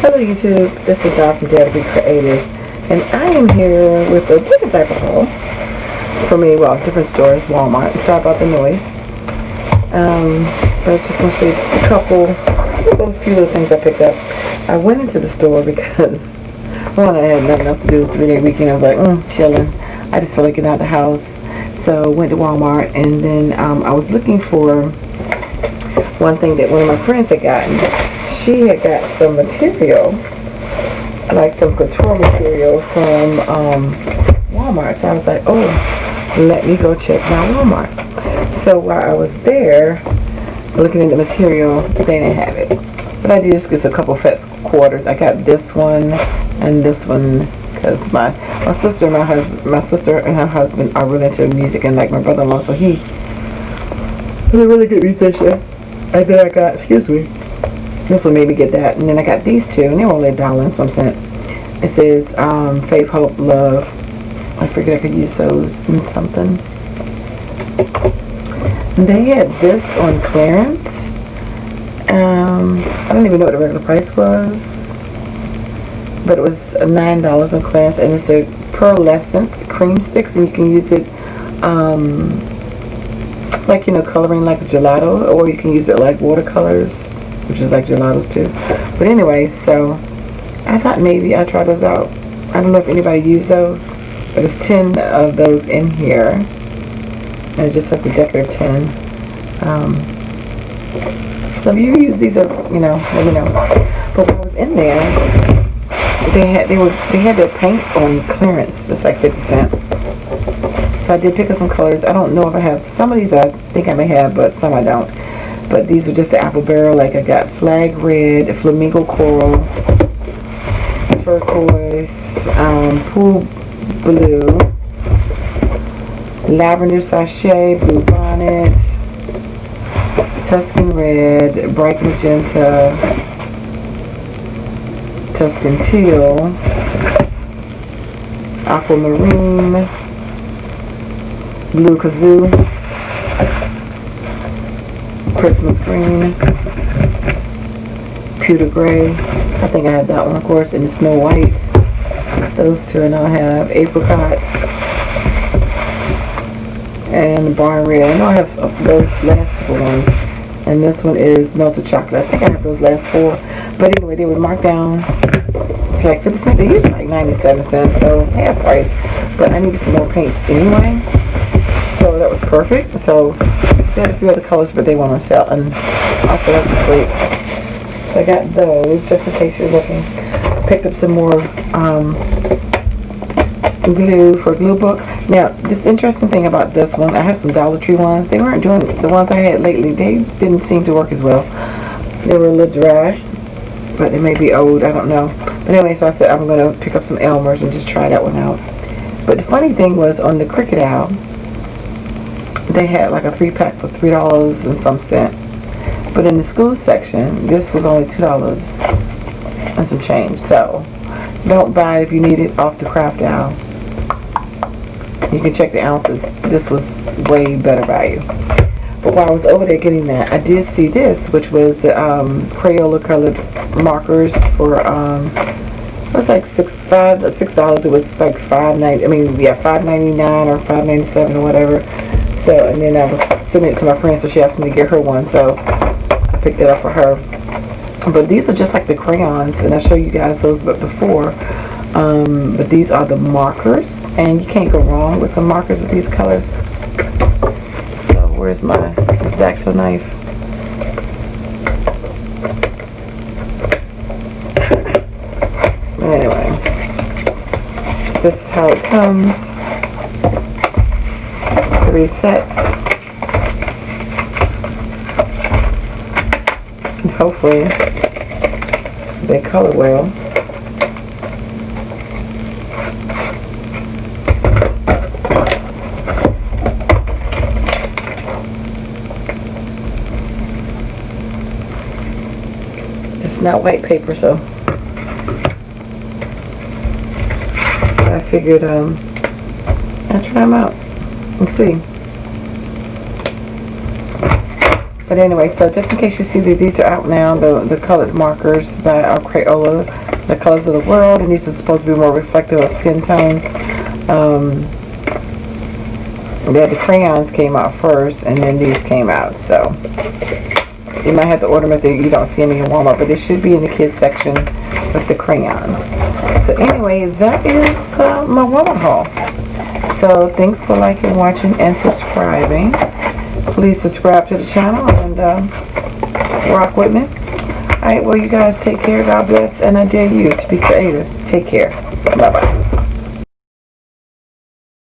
Hello YouTube, this is Dot from DaretoBeCreative, and I am here with a different type of haul for me, well, different stores, Walmart. Sorry about the noise. But I just want to show you a few little things I picked up. I went into the store because, one, I had nothing else to do, 3-day weekend. I was like, chilling. I just felt like getting out of the house. So went to Walmart, and then I was looking for one thing that one of my friends had gotten. She had got some material, like some couture material from Walmart. So I was like, oh, let me go check my Walmart. So while I was there looking at the material, they didn't have it. But I did just get a couple fat quarters. I got this one and this one because my sister and her husband are really into music, and like my brother-in-law, so he's a really good musician. And then I got, this one made me get that, and then I got these two, and they were only $1 and some cent. It says Faith, Hope, Love. I figured I could use those in something. They had this on clearance. I don't even know what the regular price was, but it was $9 on clearance, and it's a pearlescent cream sticks, and you can use it like, you know, coloring like gelato, or you can use it like watercolors, which is like gelatos too. But anyway, so I thought maybe I'd try those out. I don't know if anybody used those, but there's 10 of those in here, and it's just like the decorative 10. So if you use these, you know, let me know. But when I was in there, they had their paint on clearance, just like 50 cents. So I did pick up some colors. I don't know if I have some of these. I think I may have, but some I don't. But these were just the apple barrel. Like I got flag red, flamingo coral, turquoise, pool blue, lavender sachet, blue bonnet, Tuscan red, bright magenta, Tuscan teal, aquamarine, blue kazoo, Christmas green, pewter gray. I think I have that one, of course, and the snow white. Those two, and I have apricot and barn red. I know I have those last couple ones, and this one is melted chocolate. I think I have those last 4. But anyway, they were marked down to like 50 cents. They're usually like 97 cents, so half price. But I needed some more paints anyway, so that was perfect. So they had a few other colors, but they weren't on sale, and I filled up the slates. So I got those just in case you're looking. Picked up some more glue for a glue book. Now, this interesting thing about this one, I have some Dollar Tree ones. They weren't doing, the ones I had lately, they didn't seem to work as well. They were a little dry, but they may be old, I don't know. But anyway, so I said I'm going to pick up some Elmer's and just try that one out. But the funny thing was, on the Cricket Owl, they had like a 3-pack for $3 and some cent. But in the school section, this was only $2 and some change. So don't buy it if you need it off the Craft Owl. You can check the ounces. This was way better value. But while I was over there getting that, I did see this, which was the Crayola colored markers for it was like $6. It was like $5.99. I mean, yeah, $5.99 or $5.97 or whatever. So, and then I was sending it to my friend, so she asked me to get her one, so I picked it up for her. But these are just like the crayons, and I'll show you guys those before. But these are the markers, and you can't go wrong with some markers with these colors. So where's my X-Acto knife? Anyway, this is how it comes. 3 sets. And hopefully they color well. It's not white paper, so I figured I'd try them out and see. But anyway, so just in case you see that these are out now, the colored markers by Crayola, the colors of the world, and these are supposed to be more reflective of skin tones. The crayons came out first, and then these came out. So you might have to order them if you don't see them in your Walmart, but they should be in the kids section with the crayons. So anyway, that is my Walmart haul. So thanks for liking, watching, and subscribing. Please subscribe to the channel and rock with me. Alright, well, you guys take care. God bless, and I dare you to be creative. Take care. Bye-bye.